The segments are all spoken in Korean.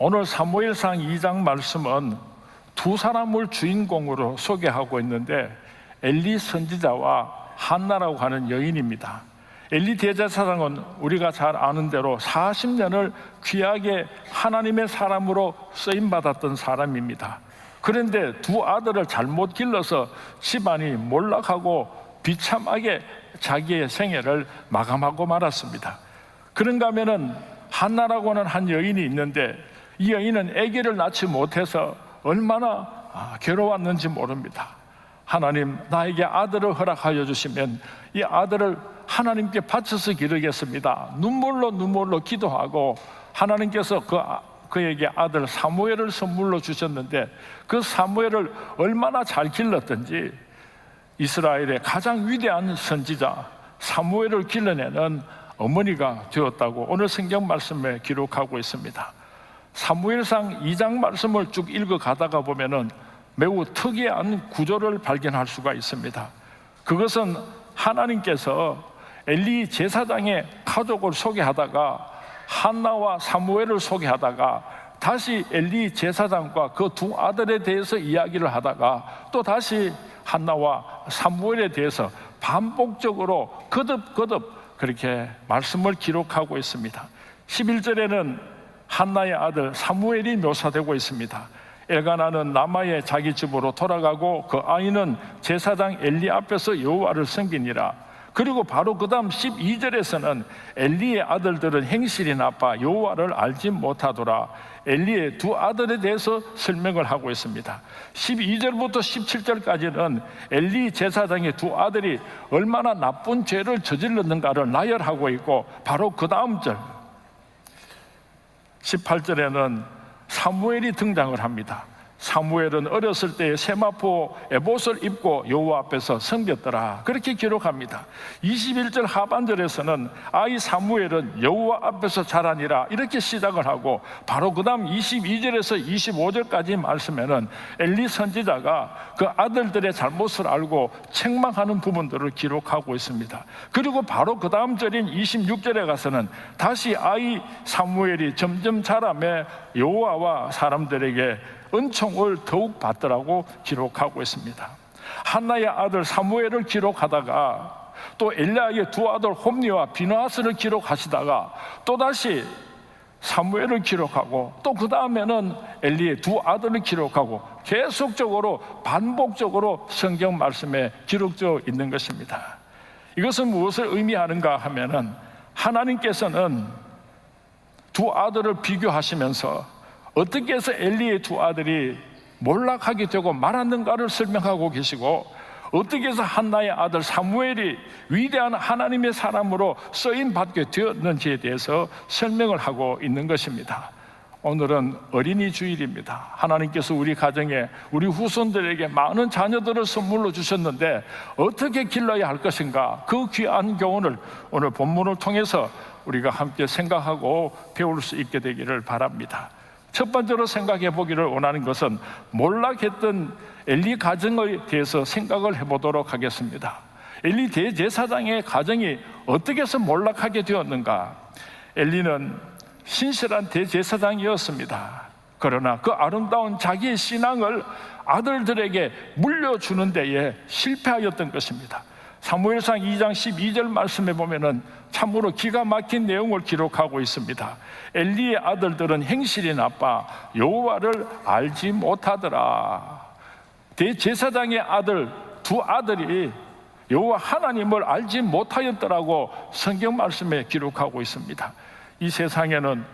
오늘 사무엘상 2장 말씀은 두 사람을 주인공으로 소개하고 있는데 엘리 선지자와 한나라고 하는 여인입니다. 엘리 대제사장은 우리가 잘 아는 대로 40년을 귀하게 하나님의 사람으로 쓰임받았던 사람입니다. 그런데 두 아들을 잘못 길러서 집안이 몰락하고 비참하게 자기의 생애를 마감하고 말았습니다. 그런가 하면은 한나라고 하는 한 여인이 있는데 이 여인은 아기를 낳지 못해서 얼마나 괴로웠는지 모릅니다. 하나님, 나에게 아들을 허락하여 주시면 이 아들을 하나님께 바쳐서 기르겠습니다. 눈물로 기도하고 하나님께서 그에게 아들 사무엘을 선물로 주셨는데 그 사무엘을 얼마나 잘 길렀던지 이스라엘의 가장 위대한 선지자 사무엘을 길러내는 어머니가 되었다고 오늘 성경 말씀에 기록하고 있습니다. 사무엘상 2장 말씀을 쭉 읽어가다가 보면은 매우 특이한 구조를 발견할 수가 있습니다. 그것은 하나님께서 엘리 제사장의 가족을 소개하다가 한나와 사무엘을 소개하다가 다시 엘리 제사장과 그 두 아들에 대해서 이야기를 하다가 또 다시 한나와 사무엘에 대해서 반복적으로 거듭 그렇게 말씀을 기록하고 있습니다. 11절에는 한나의 아들 사무엘이 묘사되고 있습니다. 엘가나는 라마의 자기 집으로 돌아가고 그 아이는 제사장 엘리 앞에서 여호와를 섬기니라. 그리고 바로 그 다음 12절에서는 엘리의 아들들은 행실이 나빠 여호와를 알지 못하더라. 엘리의 두 아들에 대해서 설명을 하고 있습니다. 12절부터 17절까지는 엘리 제사장의 두 아들이 얼마나 나쁜 죄를 저질렀는가를 나열하고 있고 바로 그 다음 절 18절에는 사무엘이 등장을 합니다. 사무엘은 어렸을 때에 세마포 에봇을 입고 여호와 앞에서 섬겼더라, 그렇게 기록합니다. 21절 하반절에서는 아이 사무엘은 여호와 앞에서 자라니라, 이렇게 시작을 하고 바로 그 다음 22절에서 25절까지 말씀에는 엘리 선지자가 그 아들들의 잘못을 알고 책망하는 부분들을 기록하고 있습니다. 그리고 바로 그 다음 절인 26절에 가서는 다시 아이 사무엘이 점점 자라매 여호와와 사람들에게 은총을 더욱 받더라고 기록하고 있습니다. 한나의 아들 사무엘을 기록하다가 또 엘리야의 두 아들 홈니와 비느하스를 기록하시다가 또다시 사무엘을 기록하고 또 그 다음에는 엘리의 두 아들을 기록하고 계속적으로 반복적으로 성경 말씀에 기록되어 있는 것입니다. 이것은 무엇을 의미하는가 하면은 하나님께서는 두 아들을 비교하시면서 어떻게 해서 엘리의 두 아들이 몰락하게 되고 말았는가를 설명하고 계시고 어떻게 해서 한나의 아들 사무엘이 위대한 하나님의 사람으로 쓰임받게 되었는지에 대해서 설명을 하고 있는 것입니다. 오늘은 어린이 주일입니다. 하나님께서 우리 가정에 우리 후손들에게 많은 자녀들을 선물로 주셨는데 어떻게 길러야 할 것인가, 그 귀한 교훈을 오늘 본문을 통해서 우리가 함께 생각하고 배울 수 있게 되기를 바랍니다. 첫 번째로 생각해 보기를 원하는 것은 몰락했던 엘리 가정에 대해서 생각을 해보도록 하겠습니다. 엘리 대제사장의 가정이 어떻게 해서 몰락하게 되었는가? 엘리는 신실한 대제사장이었습니다. 그러나 그 아름다운 자기의 신앙을 아들들에게 물려주는 데에 실패하였던 것입니다. 사무엘상 2장 12절 말씀에 보면은 참으로 기가 막힌 내용을 기록하고 있습니다. 엘리의 아들들은 행실이 나빠 여호와를 알지 못하더라. 대제사장의 아들 두 아들이 여호와 하나님을 알지 못하였더라고 성경 말씀에 기록하고 있습니다. 이 세상에는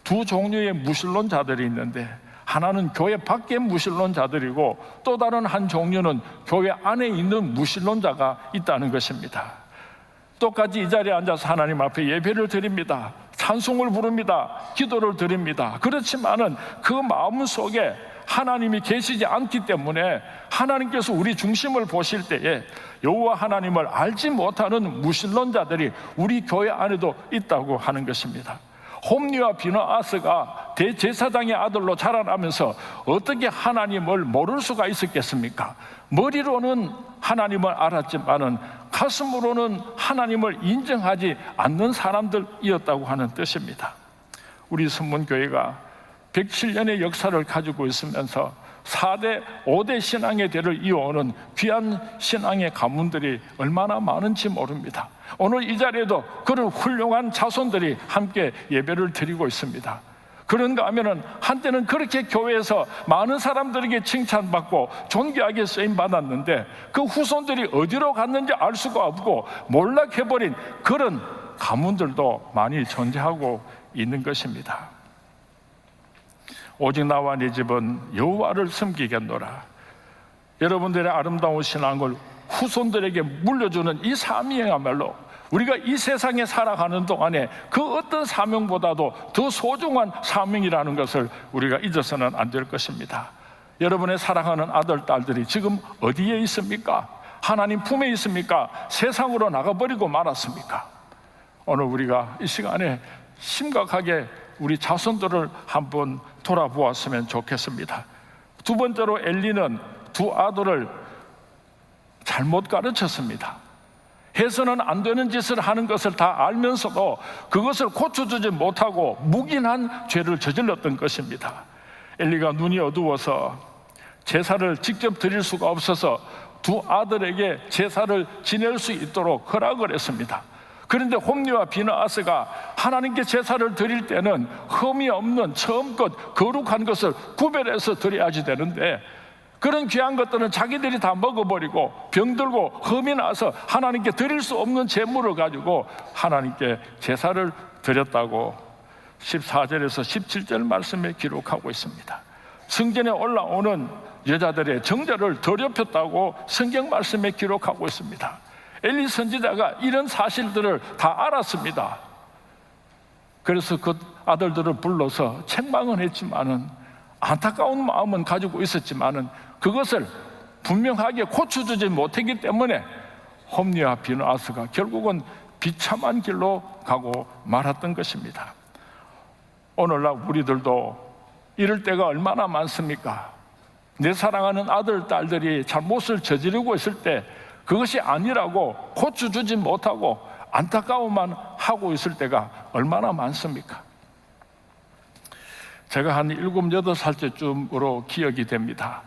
두 종류의 무신론자들이 있는데 하나는 교회 밖의 무신론자들이고 또 다른 한 종류는 교회 안에 있는 무신론자가 있다는 것입니다. 똑같이 이 자리에 앉아서 하나님 앞에 예배를 드립니다. 찬송을 부릅니다. 기도를 드립니다. 그렇지만은 그 마음 속에 하나님이 계시지 않기 때문에 하나님께서 우리 중심을 보실 때에 여호와 하나님을 알지 못하는 무신론자들이 우리 교회 안에도 있다고 하는 것입니다. 홈니와 비느하스가 대제사장의 아들로 자라나면서 어떻게 하나님을 모를 수가 있었겠습니까? 머리로는 하나님을 알았지만은 가슴으로는 하나님을 인정하지 않는 사람들이었다고 하는 뜻입니다. 우리 선문교회가 107년의 역사를 가지고 있으면서 4대, 5대 신앙의 대를 이어오는 귀한 신앙의 가문들이 얼마나 많은지 모릅니다. 오늘 이 자리에도 그런 훌륭한 자손들이 함께 예배를 드리고 있습니다. 그런가 하면은 한때는 그렇게 교회에서 많은 사람들에게 칭찬받고 존귀하게 쓰임받았는데 그 후손들이 어디로 갔는지 알 수가 없고 몰락해버린 그런 가문들도 많이 존재하고 있는 것입니다. 오직 나와 네 집은 여호와를 섬기겠노라. 여러분들의 아름다운 신앙을 후손들에게 물려주는 이 사명이야말로 우리가 이 세상에 살아가는 동안에 그 어떤 사명보다도 더 소중한 사명이라는 것을 우리가 잊어서는 안 될 것입니다. 여러분의 사랑하는 아들, 딸들이 지금 어디에 있습니까? 하나님 품에 있습니까? 세상으로 나가버리고 말았습니까? 오늘 우리가 이 시간에 심각하게 우리 자손들을 한번 돌아보았으면 좋겠습니다. 두 번째로 엘리는 두 아들을 잘못 가르쳤습니다. 해서는 안 되는 짓을 하는 것을 다 알면서도 그것을 고쳐주지 못하고 묵인한 죄를 저질렀던 것입니다. 엘리가 눈이 어두워서 제사를 직접 드릴 수가 없어서 두 아들에게 제사를 지낼 수 있도록 허락을 했습니다. 그런데 홈리와 비느하스가 하나님께 제사를 드릴 때는 흠이 없는 처음껏 거룩한 것을 구별해서 드려야지 되는데 그런 귀한 것들은 자기들이 다 먹어버리고 병들고 흠이 나서 하나님께 드릴 수 없는 제물을 가지고 하나님께 제사를 드렸다고 14절에서 17절 말씀에 기록하고 있습니다. 성전에 올라오는 여자들의 정죄를 더럽혔다고 성경 말씀에 기록하고 있습니다. 엘리 선지자가 이런 사실들을 다 알았습니다. 그래서 그 아들들을 불러서 책망은 했지만은 안타까운 마음은 가지고 있었지만은 그것을 분명하게 고쳐주지 못했기 때문에 홈리와 비느하스가 결국은 비참한 길로 가고 말았던 것입니다. 오늘날 우리들도 이럴 때가 얼마나 많습니까? 내 사랑하는 아들, 딸들이 잘못을 저지르고 있을 때 그것이 아니라고 고쳐주지 못하고 안타까움만 하고 있을 때가 얼마나 많습니까? 제가 한 7, 8살 때쯤으로 기억이 됩니다.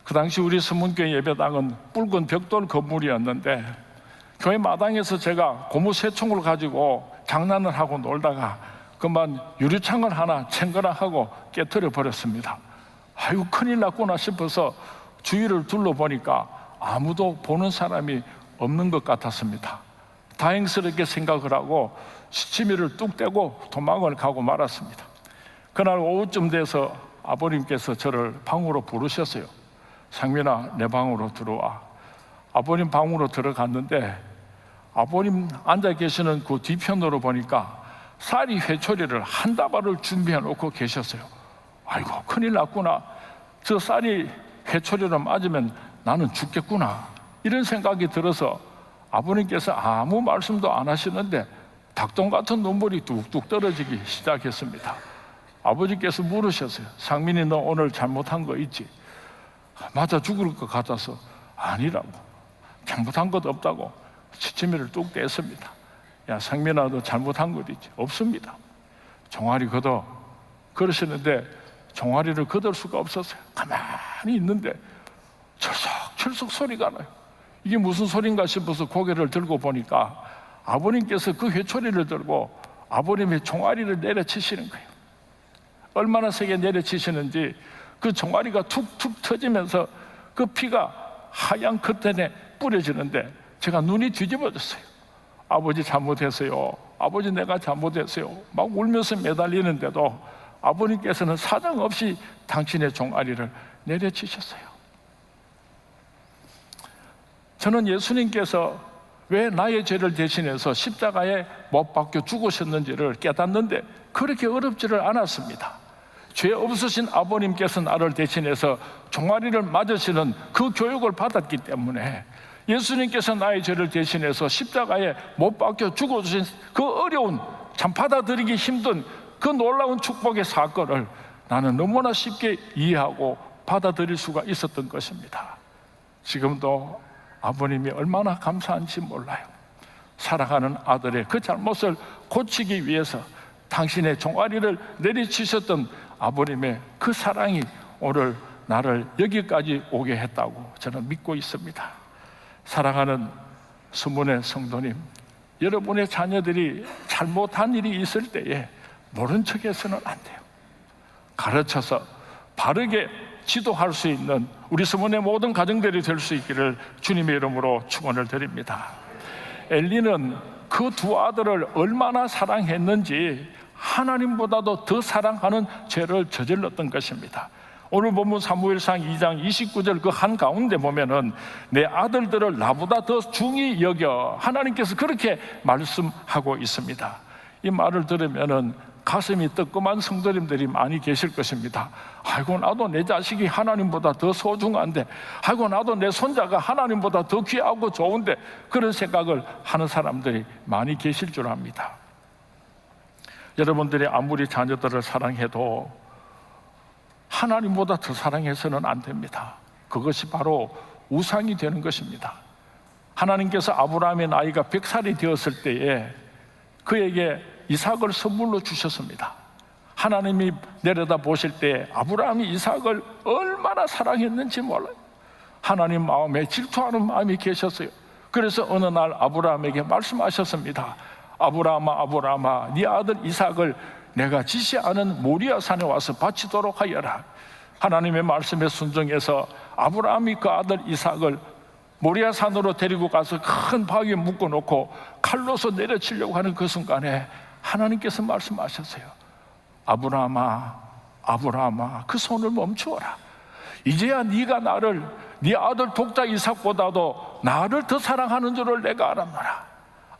그 당시 우리 서문교회 예배당은 붉은 벽돌 건물이었는데 교회 마당에서 제가 고무 새총을 가지고 장난을 하고 놀다가 그만 유리창을 하나 챙거나 하고 깨트려 버렸습니다. 아이고 큰일 났구나 싶어서 주위를 둘러보니까 아무도 보는 사람이 없는 것 같았습니다. 다행스럽게 생각을 하고 시치미를 뚝 떼고 도망을 가고 말았습니다. 그날 오후쯤 돼서 아버님께서 저를 방으로 부르셨어요. 상민아, 내 방으로 들어와. 아버님 방으로 들어갔는데 아버님 앉아 계시는 그 뒤편으로 보니까 쌀이 회초리를 한 다발을 준비해 놓고 계셨어요. 아이고 큰일 났구나. 저 쌀이 회초리를 맞으면 나는 죽겠구나. 이런 생각이 들어서 아버님께서 아무 말씀도 안 하시는데 닭똥 같은 눈물이 뚝뚝 떨어지기 시작했습니다. 아버지께서 물으셨어요. 상민이 너 오늘 잘못한 거 있지? 맞아 죽을 것 같아서 아니라고. 잘못한 것 없다고 시치미를 뚝 떼었습니다. 야 상민아 너 잘못한 것 있지? 없습니다. 종아리 걷어. 그러시는데 종아리를 걷을 수가 없었어요. 가만히 있는데 철썩철썩 소리가 나요. 이게 무슨 소린가 싶어서 고개를 들고 보니까 아버님께서 그 회초리를 들고 아버님의 종아리를 내려치시는 거예요. 얼마나 세게 내려치시는지 그 종아리가 툭툭 터지면서 그 피가 하얀 커튼에 뿌려지는데 제가 눈이 뒤집어졌어요. 아버지 잘못했어요. 아버지 내가 잘못했어요. 막 울면서 매달리는데도 아버님께서는 사정없이 당신의 종아리를 내려치셨어요. 저는 예수님께서 왜 나의 죄를 대신해서 십자가에 못 박혀 죽으셨는지를 깨닫는데 그렇게 어렵지를 않았습니다. 죄 없으신 아버님께서 나를 대신해서 종아리를 맞으시는 그 교육을 받았기 때문에 예수님께서 나의 죄를 대신해서 십자가에 못 박혀 죽어주신 그 어려운 참 받아들이기 힘든 그 놀라운 축복의 사건을 나는 너무나 쉽게 이해하고 받아들일 수가 있었던 것입니다. 지금도 아버님이 얼마나 감사한지 몰라요. 사랑하는 아들의 그 잘못을 고치기 위해서 당신의 종아리를 내리치셨던 아버님의 그 사랑이 오늘 나를 여기까지 오게 했다고 저는 믿고 있습니다. 사랑하는 수문의 성도님, 여러분의 자녀들이 잘못한 일이 있을 때에 모른 척해서는 안 돼요. 가르쳐서 바르게 지도할 수 있는 우리 수문의 모든 가정들이 될 수 있기를 주님의 이름으로 축원을 드립니다. 엘리는 그 두 아들을 얼마나 사랑했는지 하나님보다도 더 사랑하는 죄를 저질렀던 것입니다. 오늘 본문 사무엘상 2장 29절 그 한가운데 보면은 내 아들들을 나보다 더 중히 여겨, 하나님께서 그렇게 말씀하고 있습니다. 이 말을 들으면은 가슴이 뜨끔한 성도님들이 많이 계실 것입니다. 아이고, 나도 내 자식이 하나님보다 더 소중한데, 아이고, 나도 내 손자가 하나님보다 더 귀하고 좋은데, 그런 생각을 하는 사람들이 많이 계실 줄 압니다. 여러분들이 아무리 자녀들을 사랑해도 하나님보다 더 사랑해서는 안 됩니다. 그것이 바로 우상이 되는 것입니다. 하나님께서 아브라함의 나이가 100살이 되었을 때에 그에게 이삭을 선물로 주셨습니다. 하나님이 내려다 보실 때 아브라함이 이삭을 얼마나 사랑했는지 몰라요. 하나님 마음에 질투하는 마음이 계셨어요. 그래서 어느 날 아브라함에게 말씀하셨습니다. 아브라함아, 아브라함아, 네 아들 이삭을 내가 지시하는 모리아 산에 와서 바치도록 하여라. 하나님의 말씀에 순종해서 아브라함이 그 아들 이삭을 모리아 산으로 데리고 가서 큰 바위에 묶어놓고 칼로서 내려치려고 하는 그 순간에 하나님께서 말씀하셨어요. 아브라함아, 아브라함아, 그 손을 멈추어라. 이제야 네가 나를, 네 아들 독자 이삭보다도 나를 더 사랑하는 줄을 내가 알았노라.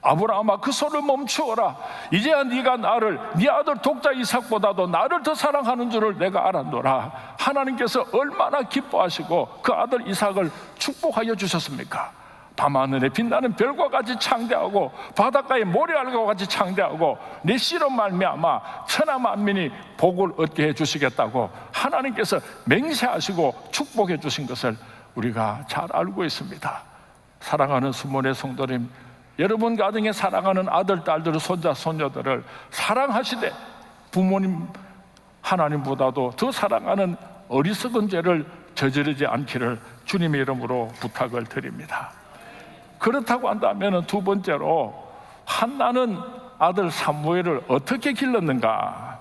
아브라함아, 그 손을 멈추어라. 이제야 네가 나를, 네 아들 독자 이삭보다도 나를 더 사랑하는 줄을 내가 알았노라. 하나님께서 얼마나 기뻐하시고 그 아들 이삭을 축복하여 주셨습니까? 밤하늘에 빛나는 별과 같이 창대하고 바닷가의 모래알과 같이 창대하고 내 씨로 말미암아 천하 만민이 복을 얻게 해주시겠다고 하나님께서 맹세하시고 축복해 주신 것을 우리가 잘 알고 있습니다. 사랑하는 수문의 성도님, 여러분 가정에 사랑하는 아들, 딸들, 손자, 손녀들을 사랑하시되 부모님 하나님보다도 더 사랑하는 어리석은 죄를 저지르지 않기를 주님의 이름으로 부탁을 드립니다. 그렇다고 한다면 두 번째로 한나는 아들 사무엘을 어떻게 길렀는가?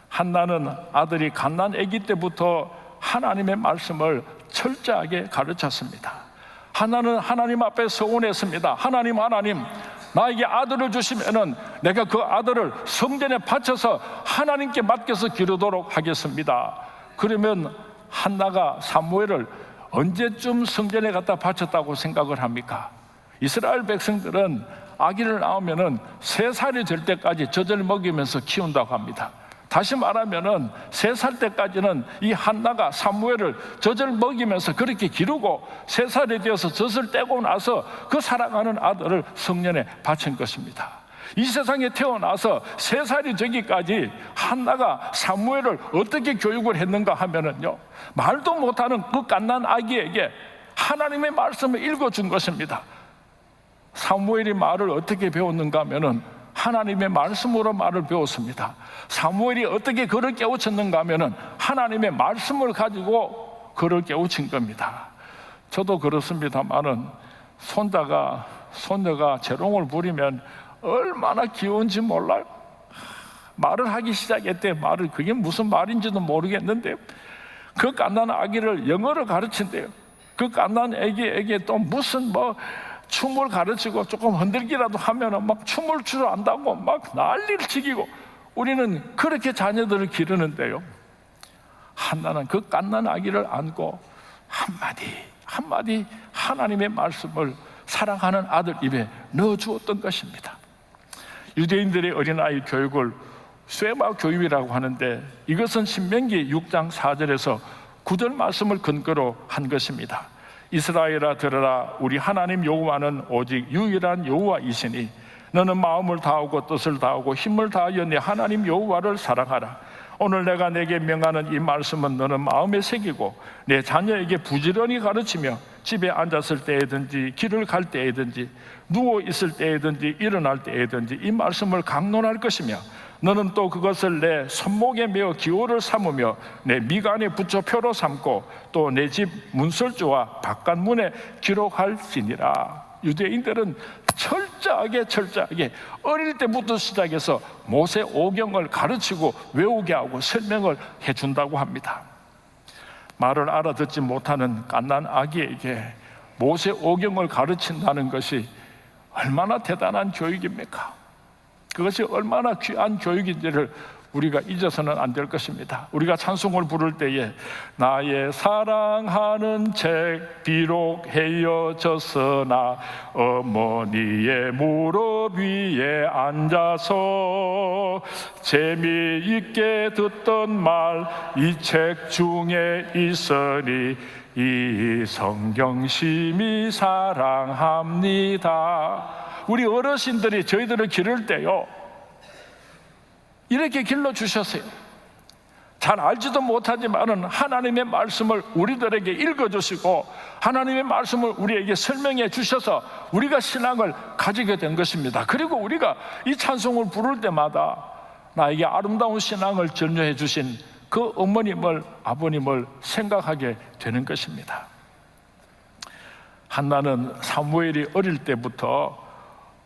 한나는 아들이 갓난 아기 때부터 하나님의 말씀을 철저하게 가르쳤습니다. 한나는 하나님 앞에 서원했습니다. 하나님, 나에게 아들을 주시면은 내가 그 아들을 성전에 바쳐서 하나님께 맡겨서 기르도록 하겠습니다. 그러면 한나가 사무엘을 언제쯤 성전에 갖다 바쳤다고 생각을 합니까? 이스라엘 백성들은 아기를 낳으면은 3살이 될 때까지 젖을 먹이면서 키운다고 합니다. 다시 말하면은 3살 때까지는 이 한나가 사무엘을 젖을 먹이면서 그렇게 기르고 3살이 되어서 젖을 떼고 나서 그 사랑하는 아들을 성전에 바친 것입니다. 이 세상에 태어나서 3살이 되기까지 한나가 사무엘을 어떻게 교육을 했는가 하면은요, 말도 못하는 그 갓난 아기에게 하나님의 말씀을 읽어준 것입니다. 사무엘이 말을 어떻게 배웠는가 하면은 하나님의 말씀으로 말을 배웠습니다. 사무엘이 어떻게 그를 깨우쳤는가 하면은 하나님의 말씀을 가지고 그를 깨우친 겁니다. 저도 그렇습니다만은 손녀가 재롱을 부리면 얼마나 귀여운지 몰라요. 말을 하기 시작했대. 말을, 그게 무슨 말인지도 모르겠는데 그 갓난 아기를 영어를 가르친대요. 그 갓난 아기에게 또 무슨 춤을 가르치고 조금 흔들기라도 하면은 막 춤을 추러 안다고 막 난리를 치기고, 우리는 그렇게 자녀들을 기르는데요, 한나는 그 갓난 아기를 안고 한마디 하나님의 말씀을 사랑하는 아들 입에 넣어주었던 것입니다. 유대인들의 어린아이 교육을 쇠마 교육이라고 하는데, 이것은 신명기 6장 4절에서 9절 말씀을 근거로 한 것입니다. 이스라엘아 들으라, 우리 하나님 여호와는 오직 유일한 여호와이시니 너는 마음을 다하고 뜻을 다하고 힘을 다하여 네 하나님 여호와를 사랑하라. 오늘 내가 내게 명하는 이 말씀은 너는 마음에 새기고 내 자녀에게 부지런히 가르치며 집에 앉았을 때에든지 길을 갈 때에든지 누워 있을 때에든지 일어날 때에든지 이 말씀을 강론할 것이며 너는 또 그것을 내 손목에 메어 기호를 삼으며 내 미간에 붙여 표로 삼고 또 내 집 문설주와 바깥문에 기록할지니라. 유대인들은 철저하게 어릴 때부터 시작해서 모세 오경을 가르치고 외우게 하고 설명을 해준다고 합니다. 말을 알아듣지 못하는 갓난 아기에게 모세 오경을 가르친다는 것이 얼마나 대단한 교육입니까? 그것이 얼마나 귀한 교육인지를 우리가 잊어서는 안 될 것입니다. 우리가 찬송을 부를 때에 나의 사랑하는 책 비록 헤어졌으나 어머니의 무릎 위에 앉아서 재미있게 듣던 말 이 책 중에 있으니 이 성경 심히 사랑합니다. 우리 어르신들이 저희들을 기를 때요 이렇게 길러주셨어요. 잘 알지도 못하지만은 하나님의 말씀을 우리들에게 읽어주시고 하나님의 말씀을 우리에게 설명해 주셔서 우리가 신앙을 가지게 된 것입니다. 그리고 우리가 이 찬송을 부를 때마다 나에게 아름다운 신앙을 전수해 주신 그 어머님을, 아버님을 생각하게 되는 것입니다. 한나는 사무엘이 어릴 때부터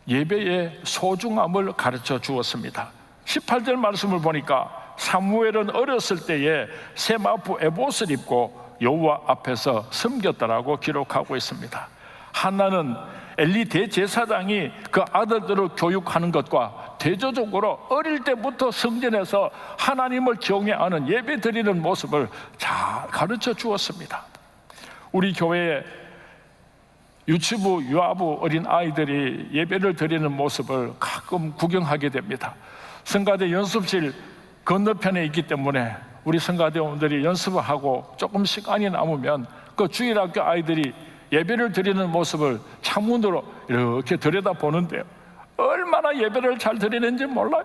예배의 소중함을 가르쳐 주었습니다. 18절 말씀을 보니까 사무엘은 어렸을 때에 세마포 에봇을 입고 여호와 앞에서 섬겼다라고 기록하고 있습니다. 한나는 엘리 대제사장이 그 아들들을 교육하는 것과 대조적으로 어릴 때부터 성전에서 하나님을 경외하는 예배 드리는 모습을 잘 가르쳐 주었습니다. 우리 교회에 유치부, 유아부 어린 아이들이 예배를 드리는 모습을 가끔 구경하게 됩니다. 성가대 연습실 건너편에 있기 때문에 우리 성가대원들이 연습을 하고 조금 시간이 남으면 그 주일학교 아이들이 예배를 드리는 모습을 창문으로 이렇게 들여다보는데요, 얼마나 예배를 잘 드리는지 몰라요.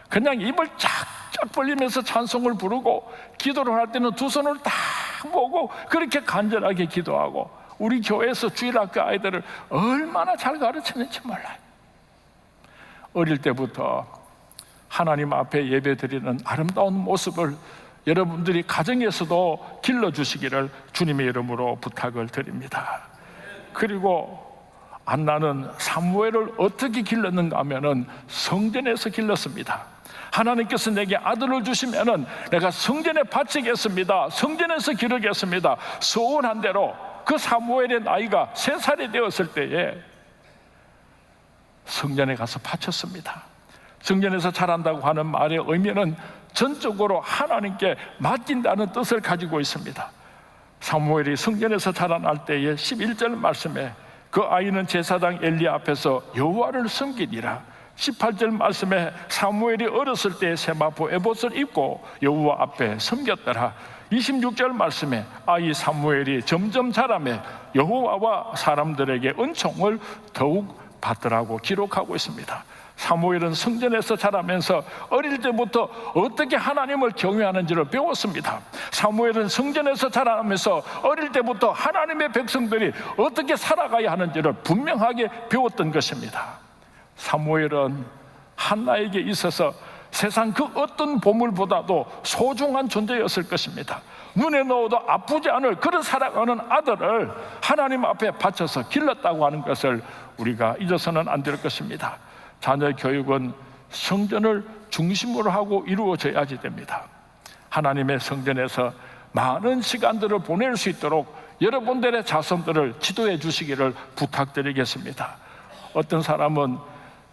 그냥 입을 쫙쫙 벌리면서 찬송을 부르고 기도를 할 때는 두 손을 딱 모으고 그렇게 간절하게 기도하고 우리 교회에서 주일학교 아이들을 얼마나 잘 가르치는지 몰라요. 어릴 때부터 하나님 앞에 예배 드리는 아름다운 모습을 여러분들이 가정에서도 길러주시기를 주님의 이름으로 부탁을 드립니다. 그리고 안나는 사무엘을 어떻게 길렀는가 하면은 성전에서 길렀습니다. 하나님께서 내게 아들을 주시면은 내가 성전에 바치겠습니다. 성전에서 기르겠습니다. 소원한 대로 그 사무엘의 나이가 3살이 되었을 때에 성전에 가서 바쳤습니다. 성전에서 자란다고 하는 말의 의미는 전적으로 하나님께 맡긴다는 뜻을 가지고 있습니다. 사무엘이 성전에서 자라날 때의 11절 말씀에 그 아이는 제사장 엘리 앞에서 여호와를 섬기니라. 18절 말씀에 사무엘이 어렸을 때 세마포 에봇을 입고 여호와 앞에 섬겼더라. 26절 말씀에 아이 사무엘이 점점 자라매 여호와와 사람들에게 은총을 더욱 받더라고 기록하고 있습니다. 사무엘은 성전에서 자라면서 어릴 때부터 어떻게 하나님을 경외하는지를 배웠습니다. 사무엘은 성전에서 자라면서 어릴 때부터 하나님의 백성들이 어떻게 살아가야 하는지를 분명하게 배웠던 것입니다. 사무엘은 한나에게 있어서 세상 그 어떤 보물보다도 소중한 존재였을 것입니다. 눈에 넣어도 아프지 않을 그런 살아가는 아들을 하나님 앞에 바쳐서 길렀다고 하는 것을 우리가 잊어서는 안 될 것입니다. 자녀 교육은 성전을 중심으로 하고 이루어져야지 됩니다. 하나님의 성전에서 많은 시간들을 보낼 수 있도록 여러분들의 자손들을 지도해 주시기를 부탁드리겠습니다. 어떤 사람은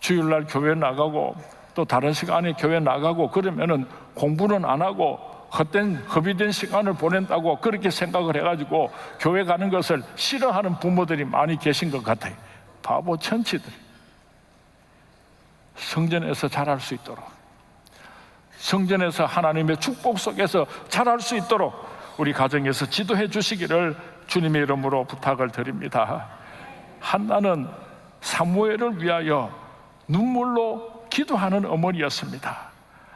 주일날 교회 나가고 또 다른 시간에 교회 나가고 그러면은 공부는 안 하고 허비된 시간을 보낸다고 그렇게 생각을 해가지고 교회 가는 것을 싫어하는 부모들이 많이 계신 것 같아요. 바보 천치들. 성전에서 자랄 수 있도록, 성전에서 하나님의 축복 속에서 자랄 수 있도록 우리 가정에서 지도해 주시기를 주님의 이름으로 부탁을 드립니다. 한나는 사무엘을 위하여 눈물로 기도하는 어머니였습니다.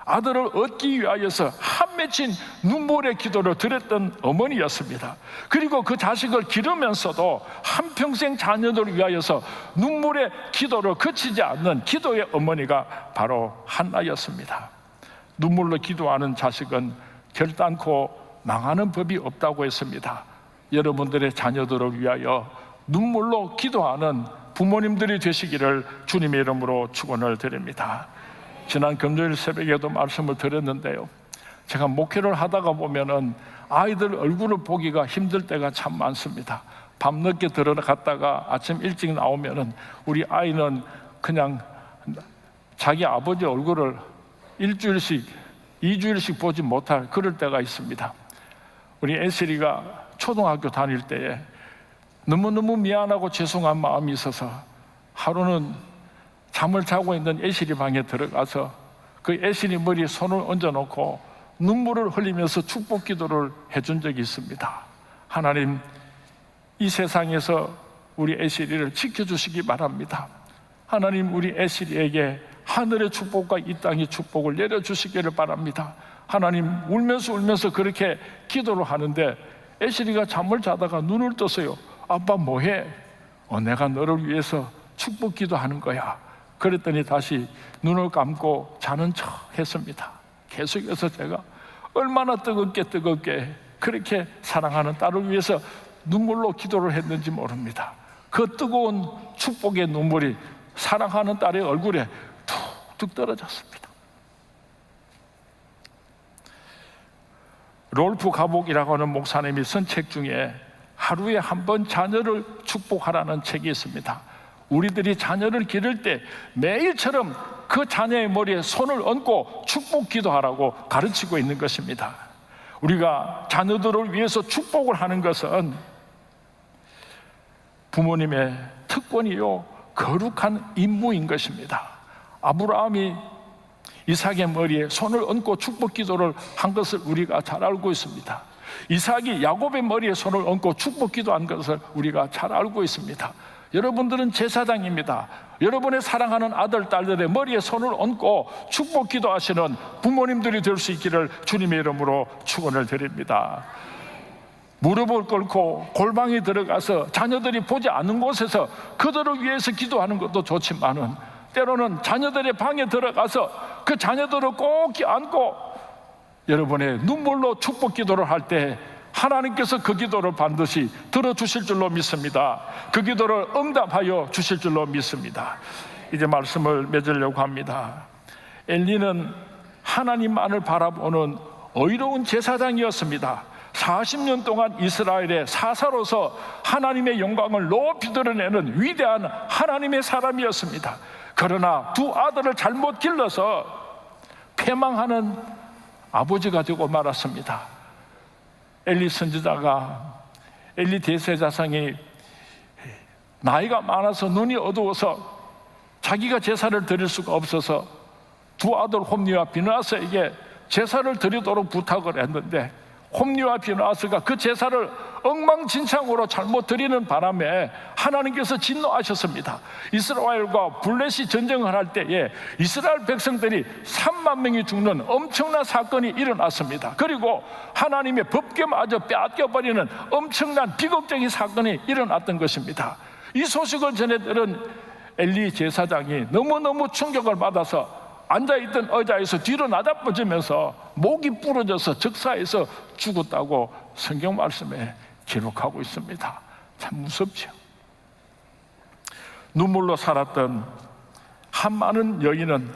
아들을 얻기 위하여서 한 참 맺힌 눈물의 기도를 드렸던 어머니였습니다. 그리고 그 자식을 기르면서도 한평생 자녀들을 위하여서 눈물의 기도를 그치지 않는 기도의 어머니가 바로 한나였습니다. 눈물로 기도하는 자식은 결단코 망하는 법이 없다고 했습니다. 여러분들의 자녀들을 위하여 눈물로 기도하는 부모님들이 되시기를 주님의 이름으로 축원을 드립니다. 지난 금요일 새벽에도 말씀을 드렸는데요, 제가 목회를 하다가 보면은 아이들 얼굴을 보기가 힘들 때가 참 많습니다. 밤늦게 들어갔다가 아침 일찍 나오면은 우리 아이는 그냥 자기 아버지 얼굴을 일주일씩, 2주일씩 보지 못할 그럴 때가 있습니다. 우리 애슬이가 초등학교 다닐 때에 너무너무 미안하고 죄송한 마음이 있어서 하루는 잠을 자고 있는 애슬이 방에 들어가서 그 애슬이 머리에 손을 얹어놓고 눈물을 흘리면서 축복 기도를 해준 적이 있습니다. 하나님, 이 세상에서 우리 애슬이를 지켜주시기 바랍니다. 하나님, 우리 애슬이에게 하늘의 축복과 이 땅의 축복을 내려주시기를 바랍니다. 하나님, 울면서 그렇게 기도를 하는데 애슬이가 잠을 자다가 눈을 떴어요. 아빠 뭐해? 내가 너를 위해서 축복 기도하는 거야. 그랬더니 다시 눈을 감고 자는 척 했습니다. 계속해서 제가 얼마나 뜨겁게 그렇게 사랑하는 딸을 위해서 눈물로 기도를 했는지 모릅니다. 그 뜨거운 축복의 눈물이 사랑하는 딸의 얼굴에 툭툭 떨어졌습니다. 롤프 가복이라고 하는 목사님이 쓴 책 중에 하루에 한 번 자녀를 축복하라는 책이 있습니다. 우리들이 자녀를 기를 때 매일처럼 그 자녀의 머리에 손을 얹고 축복 기도하라고 가르치고 있는 것입니다. 우리가 자녀들을 위해서 축복을 하는 것은 부모님의 특권이요 거룩한 임무인 것입니다. 아브라함이 이삭의 머리에 손을 얹고 축복 기도를 한 것을 우리가 잘 알고 있습니다. 이삭이 야곱의 머리에 손을 얹고 축복 기도한 것을 우리가 잘 알고 있습니다. 여러분들은 제사장입니다. 여러분의 사랑하는 아들, 딸들의 머리에 손을 얹고 축복 기도하시는 부모님들이 될 수 있기를 주님의 이름으로 축원을 드립니다. 무릎을 꿇고 골방에 들어가서 자녀들이 보지 않는 곳에서 그들을 위해서 기도하는 것도 좋지만은 때로는 자녀들의 방에 들어가서 그 자녀들을 꼭 안고 여러분의 눈물로 축복 기도를 할 때 하나님께서 그 기도를 반드시 들어주실 줄로 믿습니다. 그 기도를 응답하여 주실 줄로 믿습니다. 이제 말씀을 맺으려고 합니다. 엘리는 하나님만을 바라보는 의로운 제사장이었습니다. 40년 동안 이스라엘의 사사로서 하나님의 영광을 높이 드러내는 위대한 하나님의 사람이었습니다. 그러나 두 아들을 잘못 길러서 패망하는 아버지가 되고 말았습니다. 엘리 선지자가 엘리 대제사장이 나이가 많아서 눈이 어두워서 자기가 제사를 드릴 수가 없어서 두 아들 홈리와 비느하스에게 제사를 드리도록 부탁을 했는데 홈리와 비느하스가 그 제사를 엉망진창으로 잘못 드리는 바람에 하나님께서 진노하셨습니다. 이스라엘과 블레시 전쟁을 할 때에 이스라엘 백성들이 3만 명이 죽는 엄청난 사건이 일어났습니다. 그리고 하나님의 법궤마저 빼앗겨버리는 엄청난 비극적인 사건이 일어났던 것입니다. 이 소식을 전해 들은 엘리 제사장이 너무너무 충격을 받아서 앉아있던 의자에서 뒤로 나자빠지면서 목이 부러져서 적사에서 죽었다고 성경 말씀에 기록하고 있습니다. 참 무섭죠. 눈물로 살았던 한 많은 여인은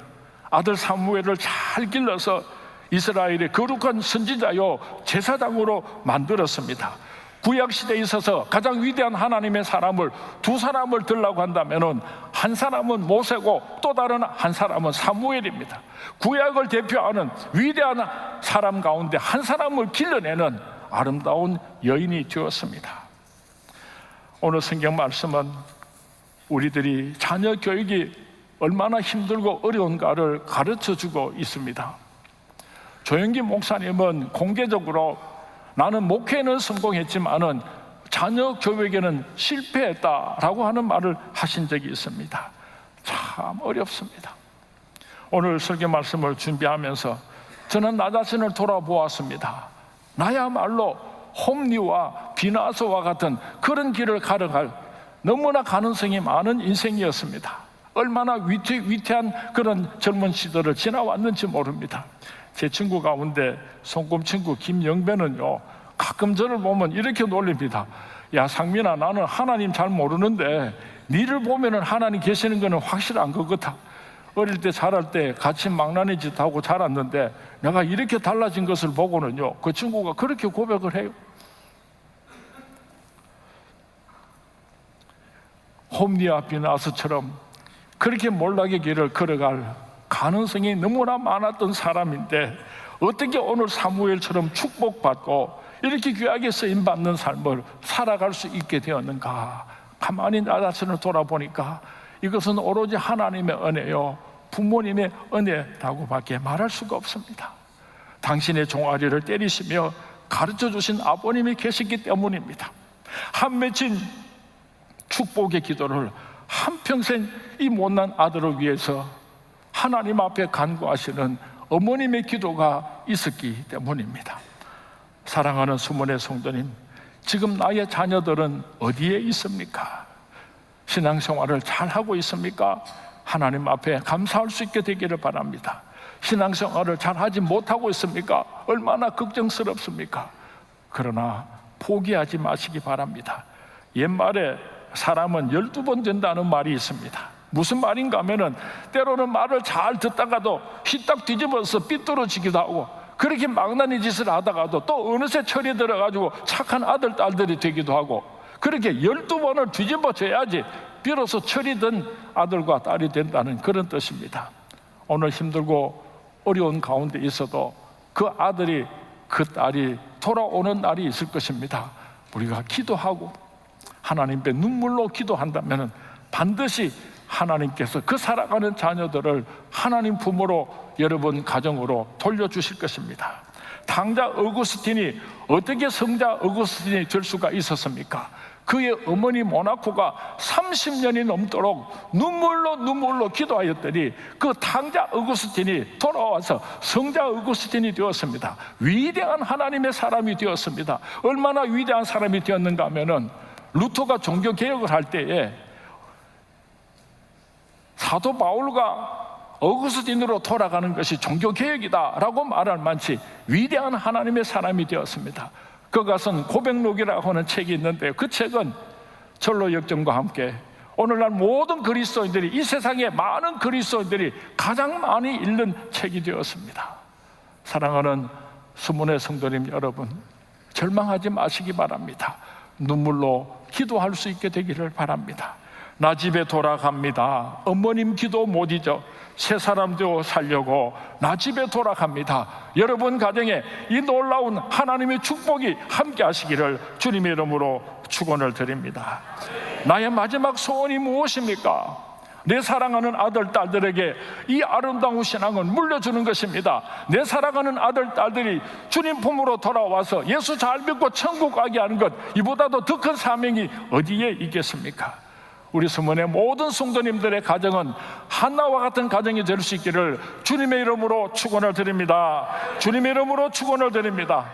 아들 사무엘을 잘 길러서 이스라엘의 거룩한 선지자요 제사장으로 만들었습니다. 구약시대에 있어서 가장 위대한 하나님의 사람을 두 사람을 들라고 한다면 한 사람은 모세고 또 다른 한 사람은 사무엘입니다. 구약을 대표하는 위대한 사람 가운데 한 사람을 길러내는 아름다운 여인이 되었습니다. 오늘 성경 말씀은 우리들이 자녀 교육이 얼마나 힘들고 어려운가를 가르쳐주고 있습니다. 조영기 목사님은 공개적으로 나는 목회는 성공했지만은 자녀 교육에는 실패했다라고 하는 말을 하신 적이 있습니다. 참 어렵습니다. 오늘 설교 말씀을 준비하면서 저는 나 자신을 돌아보았습니다. 나야말로 홈리와 비나소와 같은 그런 길을 걸어갈 너무나 가능성이 많은 인생이었습니다. 얼마나 위태한 그런 젊은 시절을 지나왔는지 모릅니다. 제 친구 가운데 손꼽친구 김영배는요, 가끔 저를 보면 이렇게 놀립니다. 야, 상민아, 나는 하나님 잘 모르는데 니를 보면은 하나님 계시는 거는 확실한 것 같아. 어릴 때 자랄 때 같이 망나니 짓 하고 자랐는데 내가 이렇게 달라진 것을 보고는요, 그 친구가 그렇게 고백을 해요. 홈리와 비나스처럼 그렇게 몰락의 길을 걸어갈 가능성이 너무나 많았던 사람인데 어떻게 오늘 사무엘처럼 축복받고 이렇게 귀하게 쓰임받는 삶을 살아갈 수 있게 되었는가? 가만히 나 자신을 돌아보니까 이것은 오로지 하나님의 은혜요, 부모님의 은혜라고 밖에 말할 수가 없습니다. 당신의 종아리를 때리시며 가르쳐 주신 아버님이 계시기 때문입니다. 한 맺힌 축복의 기도를 한평생 이 못난 아들을 위해서 하나님 앞에 간구하시는 어머님의 기도가 있었기 때문입니다. 사랑하는 수문의 성도님, 지금 나의 자녀들은 어디에 있습니까? 신앙생활을 잘하고 있습니까? 하나님 앞에 감사할 수 있게 되기를 바랍니다. 신앙생활을 잘하지 못하고 있습니까? 얼마나 걱정스럽습니까? 그러나 포기하지 마시기 바랍니다. 옛말에 사람은 12번 된다는 말이 있습니다. 무슨 말인가 하면은 때로는 말을 잘 듣다가도 휘딱 뒤집어서 삐뚤어지기도 하고, 그렇게 망나니 짓을 하다가도 또 어느새 철이 들어가지고 착한 아들, 딸들이 되기도 하고, 그렇게 12번을 뒤집어져야지 비로소 철이 든 아들과 딸이 된다는 그런 뜻입니다. 오늘 힘들고 어려운 가운데 있어도 그 아들이, 그 딸이 돌아오는 날이 있을 것입니다. 우리가 기도하고 하나님께 눈물로 기도한다면 반드시 하나님께서 그 살아가는 자녀들을 하나님 부모로 여러분 가정으로 돌려주실 것입니다. 탕자 어구스틴이 어떻게 성자 어구스틴이 될 수가 있었습니까? 그의 어머니 모나코가 30년이 넘도록 눈물로 기도하였더니 그 탕자 어구스틴이 돌아와서 성자 어구스틴이 되었습니다. 위대한 하나님의 사람이 되었습니다. 얼마나 위대한 사람이 되었는가 하면은 루터가 종교개혁을 할 때에 사도 바울가 어구스틴으로 돌아가는 것이 종교개혁이다라고 말할 만치 위대한 하나님의 사람이 되었습니다. 그것은 고백록이라고 하는 책이 있는데, 그 책은 절로 역정과 함께 오늘날 모든 그리스도인들이, 이 세상의 많은 그리스도인들이 가장 많이 읽는 책이 되었습니다. 사랑하는 수문의 성도님 여러분, 절망하지 마시기 바랍니다. 눈물로 기도할 수 있게 되기를 바랍니다. 나 집에 돌아갑니다. 어머님 기도 못 잊어 새 사람 되어 살려고 나 집에 돌아갑니다. 여러분 가정에 이 놀라운 하나님의 축복이 함께 하시기를 주님의 이름으로 축원을 드립니다. 나의 마지막 소원이 무엇입니까? 내 사랑하는 아들, 딸들에게 이 아름다운 신앙을 물려주는 것입니다. 내 사랑하는 아들, 딸들이 주님 품으로 돌아와서 예수 잘 믿고 천국 가게 하는 것, 이보다도 더 큰 사명이 어디에 있겠습니까? 우리 수문의 모든 성도님들의 가정은 한나와 같은 가정이 될 수 있기를 주님의 이름으로 축원을 드립니다. 주님의 이름으로 축원을 드립니다.